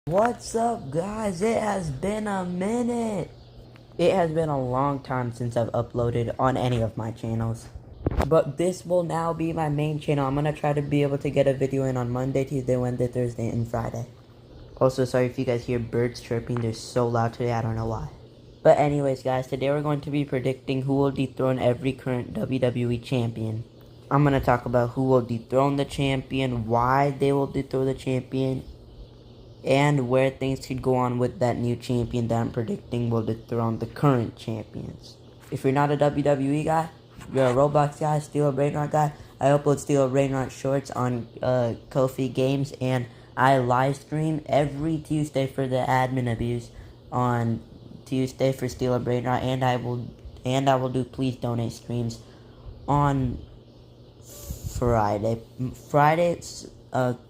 What's up, guys? It has been a minute. It has been a long time since I've uploaded on any of my channels. But this will now be my main channel. I'm gonna try to be able to get a video in on Monday, Tuesday, Wednesday, Thursday, and Friday. Also, sorry if you guys hear birds chirping. They're so loud today, I don't know why. But anyways, guys, today we're going to be predicting who will dethrone every current WWE champion. I'm gonna talk about who will dethrone the champion, why they will dethrone the champion, and where things could go on with that new champion that I'm predicting will dethrone the current champions. If you're not a WWE guy, you're a Roblox guy, Steel Brainrot guy, I upload Steel Brainrot shorts on Kofi Games, and I live stream every Tuesday for the admin abuse on Tuesday for Steel Brainrot, and I will do please donate streams on Friday.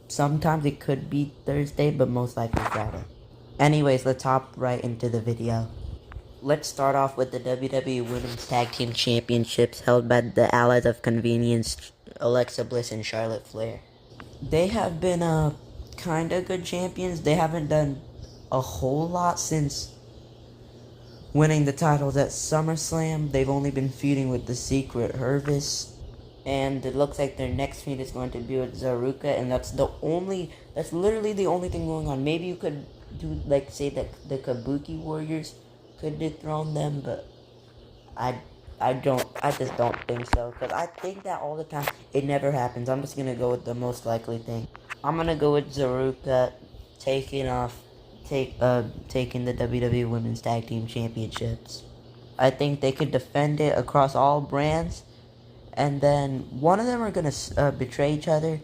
Sometimes it could be Thursday, but most likely Friday. Anyways, let's hop right into the video. Let's start off with the WWE Women's Tag Team Championships held by the Allies of Convenience, Alexa Bliss and Charlotte Flair. They have been kind of good champions. They haven't done a whole lot since winning the titles at SummerSlam. They've only been feuding with the Secret Hervis. And it looks like their next feud is going to be with Zaruka, and that's literally the only thing going on. Maybe you could do, like, say that the Kabuki Warriors could dethrone them, but I just don't think so, because I think that all the time. It never happens. I'm just gonna go with the most likely thing. I'm gonna go with Zaruka taking the WWE Women's Tag Team Championships. I think they could defend it across all brands. And then one of them are gonna betray each other.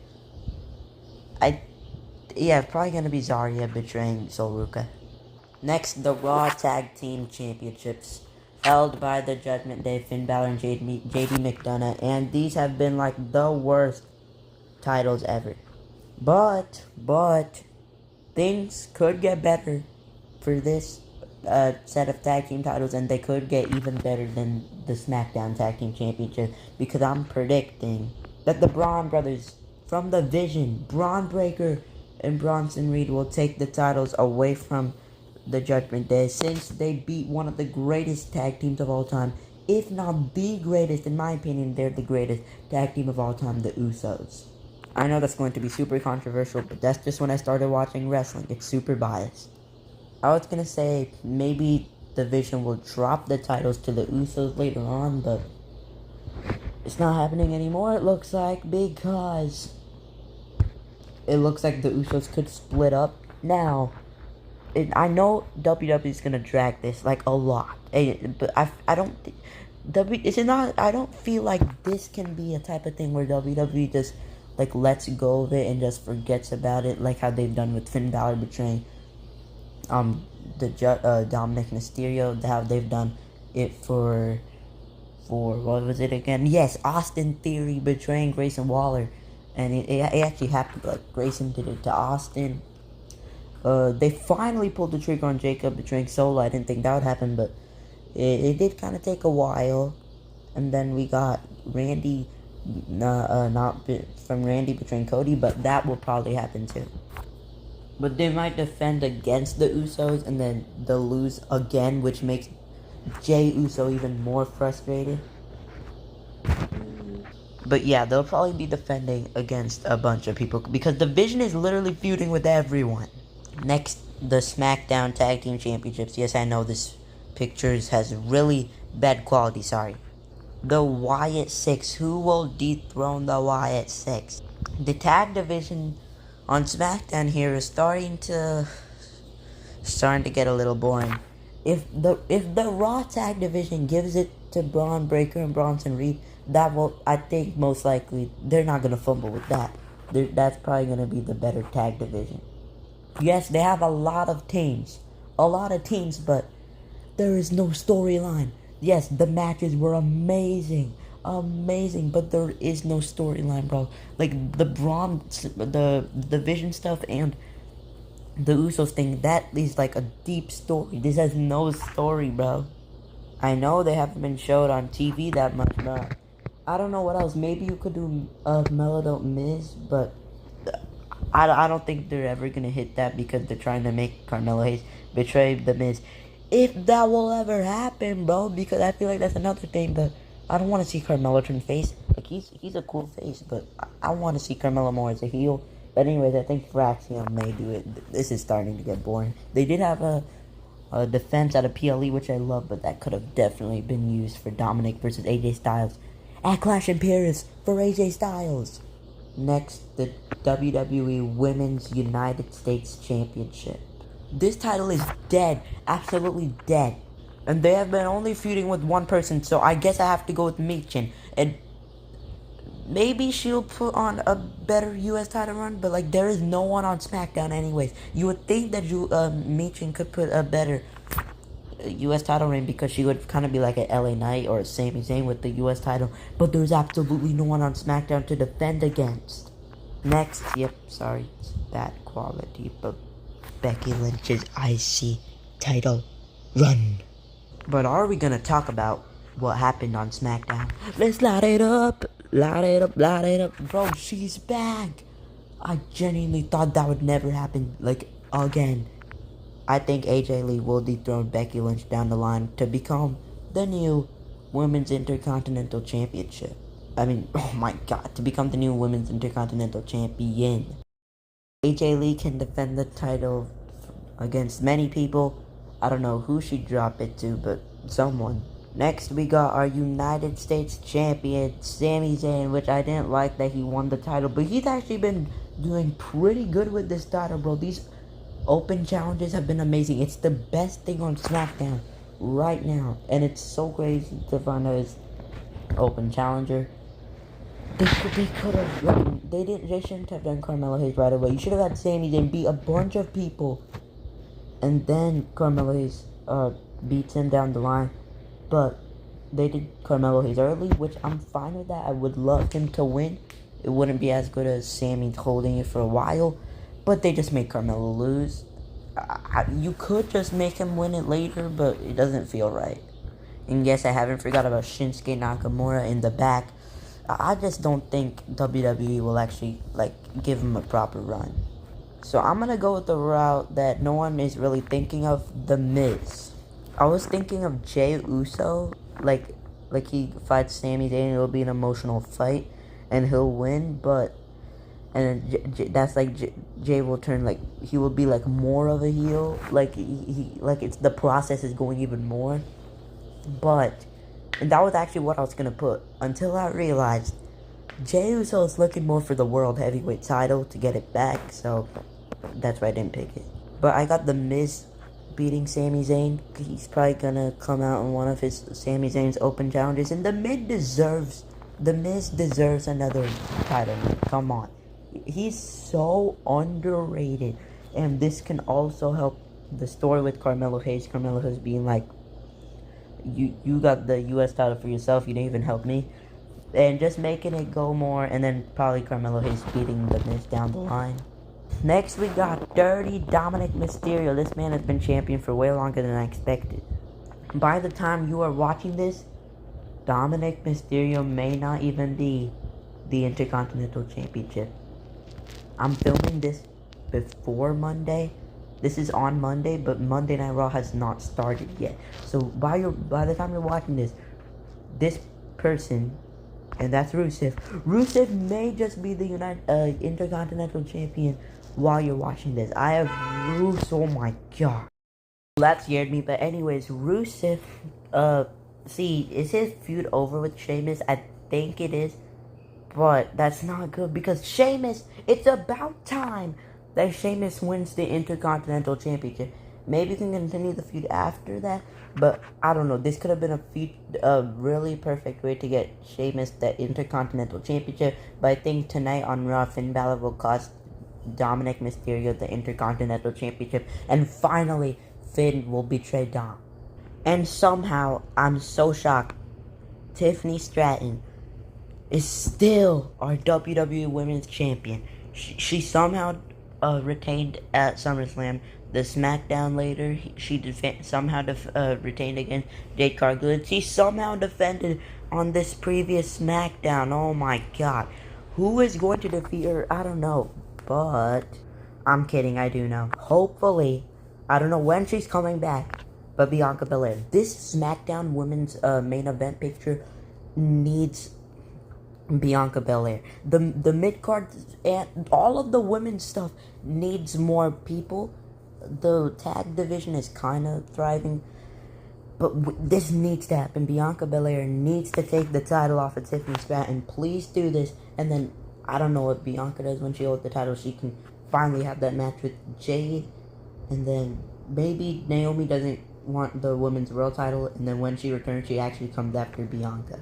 It's probably gonna be Zarya betraying Soruka. Next, the Raw Tag Team Championships, held by the Judgment Day, Finn Balor and JD McDonough, and these have been like the worst titles ever. But things could get better for this set of tag team titles, and they could get even better than the SmackDown Tag Team Championship, because I'm predicting that the Braun brothers from the Vision, Braun Breaker and Bronson Reed, will take the titles away from the Judgment Day, since they beat one of the greatest tag teams of all time, if not the greatest. In my opinion, they're the greatest tag team of all time, the Usos. I know that's going to be super controversial, but that's just when I started watching wrestling. It's super biased. I was gonna say maybe the Vision will drop the titles to the Usos later on, but it's not happening anymore, it looks like, because it looks like the Usos could split up. Now, I know WWE is gonna drag this like a lot, but I don't I don't feel like this can be a type of thing where WWE just like lets go of it and just forgets about it, like how they've done with Finn Balor betraying Dominic Mysterio, how they've done it for what was it again? Yes, Austin Theory betraying Grayson Waller, and it actually happened. Like, Grayson did it to Austin. They finally pulled the trigger on Jacob betraying Solo. I didn't think that would happen, but it did kind of take a while. And then we got Randy, from Randy betraying Cody, but that will probably happen too. But they might defend against the Usos, and then they'll lose again, which makes Jey Uso even more frustrated. But yeah, they'll probably be defending against a bunch of people, because the Vision is literally feuding with everyone. Next, the SmackDown Tag Team Championships. Yes, I know this pictures has really bad quality, sorry. The Wyatt Six. Who will dethrone the Wyatt Six? The tag division on SmackDown here is starting to get a little boring. If the Raw tag division gives it to Braun Breaker and Bronson Reed, that will, I think, most likely they're not gonna fumble with that. That's probably gonna be the better tag division. Yes, they have a lot of teams, but there is no storyline. Yes, the matches were amazing, but there is no storyline, bro. Like the Vision stuff and the Usos thing, that is like a deep story. This has no story, bro. I know they haven't been showed on TV that much, but I don't know what else. Maybe you could do Melody Miz, but I don't think they're ever gonna hit that because they're trying to make Carmelo Hayes betray the Miz. If that will ever happen, bro, because I feel like that's another thing that I don't want to see Carmelo turn face. Like he's a cool face, but I want to see Carmelo more as a heel. But anyways, I think Fraxion may do it. This is starting to get boring. They did have a defense out of PLE, which I love, but that could have definitely been used for Dominic versus AJ Styles at Clash in Paris for AJ Styles. Next, the WWE Women's United States Championship. This title is dead, absolutely dead. And they have been only feuding with one person, so I guess I have to go with Michin. And maybe she'll put on a better U.S. title run, but like there is no one on SmackDown anyways. You would think that Michin could put a better U.S. title reign because she would kind of be like an LA Knight or a Sami Zayn with the U.S. title, but there's absolutely no one on SmackDown to defend against. Next, yep, sorry, it's bad quality, but Becky Lynch's IC title run. But are we gonna talk about what happened on SmackDown? Let's light it up, light it up, light it up. Bro, she's back. I genuinely thought that would never happen, like, again. I think AJ Lee will dethrone Becky Lynch down the line to become the new Women's Intercontinental Championship. Oh my god, to become the new Women's Intercontinental Champion. AJ Lee can defend the title against many people. I don't know who she'd drop it to, but someone. Next, we got our United States Champion, Sami Zayn, which I didn't like that he won the title, but he's actually been doing pretty good with this title, bro. These open challenges have been amazing. It's the best thing on SmackDown right now, and it's so crazy to find out his open challenger. They could have, like, they shouldn't have done Carmelo Hayes right away. You should have had Sami Zayn beat a bunch of people, and then Carmelo Hayes beats him down the line. But they did Carmelo Hayes early, which I'm fine with that. I would love him to win. It wouldn't be as good as Sami holding it for a while, but they just made Carmelo lose. You could just make him win it later, but it doesn't feel right. And yes, I haven't forgot about Shinsuke Nakamura in the back. I just don't think WWE will actually, like, give him a proper run. So I'm going to go with the route that no one is really thinking of, The Miz. I was thinking of Jey Uso, like he fights Sami Zayn, it'll be an emotional fight, and he'll win, but, and then that's like, Jey will turn, like, he will be, like, more of a heel, like, like, it's, the process is going even more, but, and that was actually what I was gonna put, until I realized Jey Uso is looking more for the World Heavyweight title to get it back, so that's why I didn't pick it. But I got The Miz beating Sami Zayn. He's probably gonna come out in one of his Sami Zayn's open challenges, and The Miz deserves another title. Come on, he's so underrated, and this can also help the story with Carmelo Hayes. Carmelo Hayes being like, you got the U.S. title for yourself, you didn't even help me, and just making it go more, and then probably Carmelo Hayes beating The Miz down the line. Next, we got Dirty Dominic Mysterio. This man has been champion for way longer than I expected. By the time you are watching this, Dominic Mysterio may not even be the Intercontinental Championship. I'm filming this before Monday. This is on Monday, but Monday Night Raw has not started yet. So by the time you're watching this person, and that's Rusev. Rusev may just be the Intercontinental Champion while you're watching this. I have Rusev. Oh my god. That scared me. But anyways, Rusev. See, is his feud over with Sheamus? I think it is. But that's not good because Sheamus. It's about time that Sheamus wins the Intercontinental Championship. Maybe you can continue the feud after that, but I don't know. This could have been a really perfect way to get Sheamus the Intercontinental Championship. But I think tonight on Raw, Finn Balor will cost Dominic Mysterio the Intercontinental Championship, and finally Finn will betray Dom. And somehow, I'm so shocked, Tiffany Stratton is still our WWE Women's Champion. She somehow retained at SummerSlam. The SmackDown later, she somehow retained against Jade Cargill. She somehow defended on this previous SmackDown. Oh my god. Who is going to defeat her? I don't know. But but I'm kidding, I do know. Hopefully, I don't know when she's coming back, but Bianca Belair. This SmackDown Women's main event picture needs Bianca Belair. The mid card and all of the women's stuff needs more people. The tag division is kind of thriving, but this needs to happen. Bianca Belair needs to take the title off of Tiffany Stratton. Please do this. And then, I don't know what Bianca does when she holds the title. She can finally have that match with Jade. And then maybe Naomi doesn't want the women's world title. And then when she returns, she actually comes after Bianca.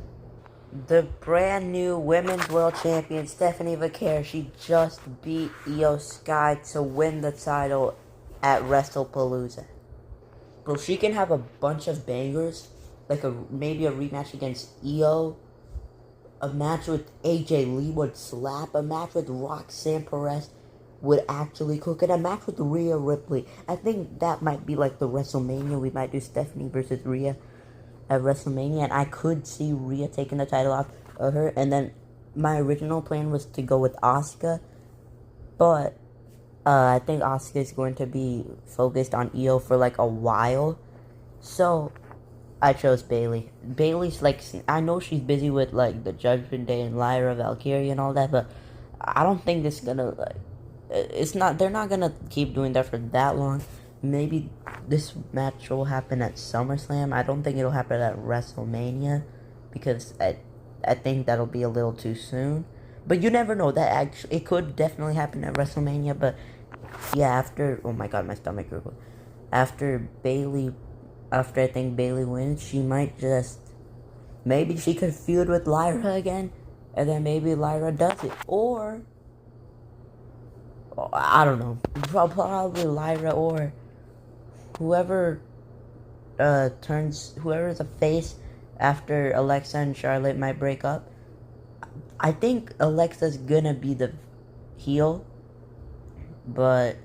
The brand new women's world champion, Stephanie Vaquer, she just beat Io Sky to win the title at WrestlePalooza. Bro, she can have a bunch of bangers, like maybe a rematch against Io, a match with AJ Lee would slap, a match with Roxanne Perez would actually cook, and a match with Rhea Ripley. I think that might be like the WrestleMania. We might do Stephanie versus Rhea at WrestleMania, and I could see Rhea taking the title off of her. And then my original plan was to go with Asuka, but I think Asuka is going to be focused on Io for like a while, so I chose Bayley. Bayley's like, I know she's busy with like the Judgment Day and Lyra Valkyrie and all that, but I don't think it's gonna like, it's not. They're not gonna keep doing that for that long. Maybe this match will happen at SummerSlam. I don't think it'll happen at WrestleMania, because I think that'll be a little too soon. But you never know. That actually, it could definitely happen at WrestleMania. But yeah, after, oh my god, my stomach gurgled. After I think Bayley wins, she might just, maybe she could feud with Lyra again, and then maybe Lyra does it, or I don't know, probably Lyra or whoever's a face after Alexa and Charlotte might break up. I think Alexa's gonna be the heel, but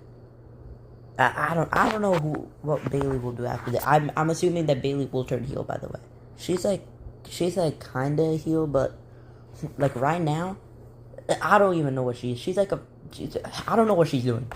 I don't know what Bayley will do after that. I'm assuming that Bayley will turn heel. By the way, she's like kinda a heel, but like right now, I don't even know what she is. I don't know what she's doing.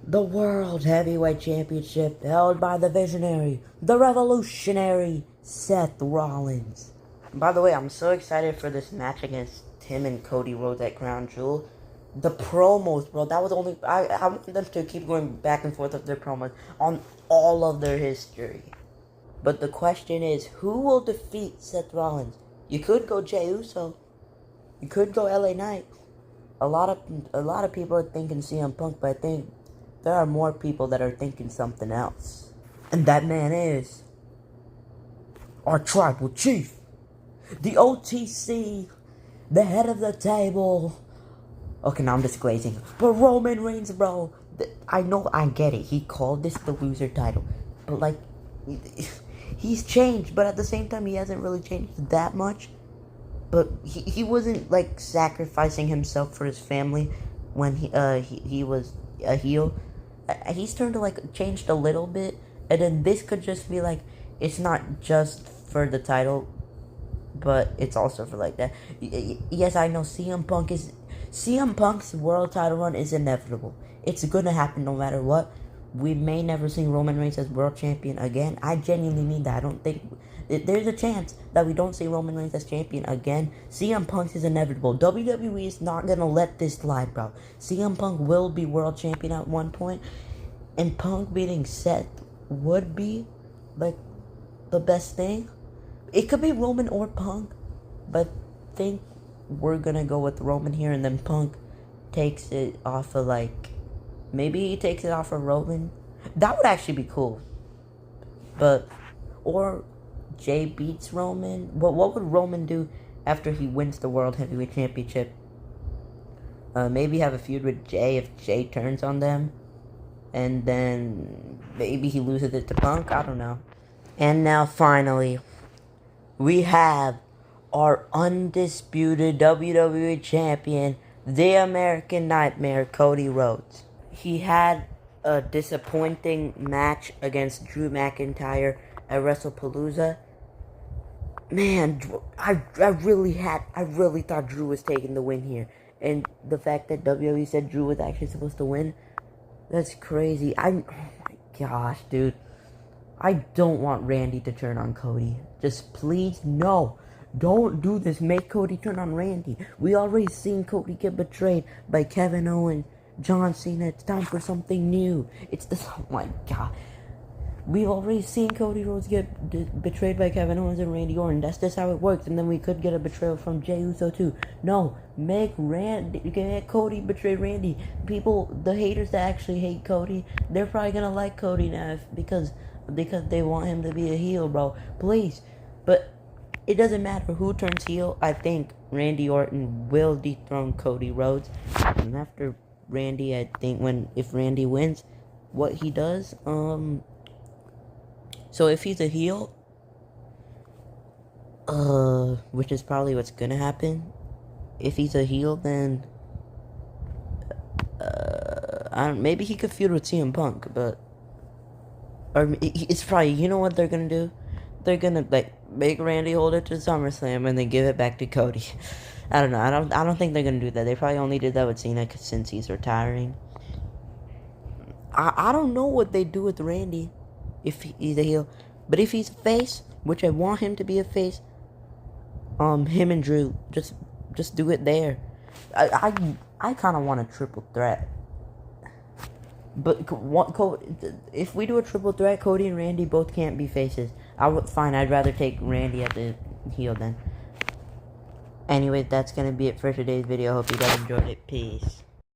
The World Heavyweight Championship held by the visionary, the revolutionary Seth Rollins. By the way, I'm so excited for this match against Tim and Cody Rhodes at Crown Jewel. The promos, bro, that was only, I want them to keep going back and forth with their promos on all of their history. But the question is, who will defeat Seth Rollins? You could go Jey Uso. You could go LA Knight. A lot of people are thinking CM Punk, but I think there are more people that are thinking something else. And that man is our tribal chief, the OTC, the head of the table. Okay, now I'm just glazing. But Roman Reigns, bro, I know, I get it. He called this the loser title, but like, he's changed. But at the same time, he hasn't really changed that much. But he wasn't like sacrificing himself for his family when he was a heel. He's turned to like changed a little bit, and then this could just be like, it's not just for the title, but it's also for like that. Yes, I know CM Punk's world title run is inevitable. It's gonna happen no matter what. We may never see Roman Reigns as world champion again. I genuinely mean that. I don't think there's a chance that we don't see Roman Reigns as champion again. CM Punk is inevitable. WWE is not gonna let this slide, bro. CM Punk will be world champion at one point, and Punk beating Seth would be like the best thing. It could be Roman or Punk, but I think we're gonna go with Roman here, and then Punk takes it off of like, maybe he takes it off of Roman. That would actually be cool. But, or Jay beats Roman. What would Roman do after he wins the World Heavyweight Championship? Maybe have a feud with Jay if Jay turns on them. And then maybe he loses it to Punk. I don't know. And now finally, we have our undisputed WWE Champion, the American Nightmare, Cody Rhodes. He had a disappointing match against Drew McIntyre at WrestlePalooza. Man, I really thought Drew was taking the win here. And the fact that WWE said Drew was actually supposed to win, that's crazy. Oh my gosh, dude. I don't want Randy to turn on Cody. Just please, no. Don't do this. Make Cody turn on Randy. We already seen Cody get betrayed by Kevin Owens, John Cena. It's time for something new. It's this. Oh my god. We've already seen Cody Rhodes get betrayed by Kevin Owens and Randy Orton. That's just how it works. And then we could get a betrayal from Jey Uso too. No, make Cody betray Randy. People, the haters that actually hate Cody, they're probably gonna like Cody now because they want him to be a heel, bro. Please, but it doesn't matter who turns heel. I think Randy Orton will dethrone Cody Rhodes, and after Randy, I think if Randy wins, what he does, so if he's a heel, which is probably what's gonna happen, if he's a heel, then, maybe he could feud with CM Punk, but, or it's probably, you know what they're gonna do? They're gonna, like, make Randy hold it to SummerSlam and then give it back to Cody. I don't know, I don't think they're gonna do that. They probably only did that with Cena since he's retiring. I don't know what they do with Randy if he's a heel, but if he's a face, which I want him to be a face, him and Drew, just do it there. I kind of want a triple threat, but if we do a triple threat, Cody and Randy both can't be faces. Fine, I'd rather take Randy at the heel then. Anyway, that's gonna be it for today's video. Hope you guys enjoyed it. Peace.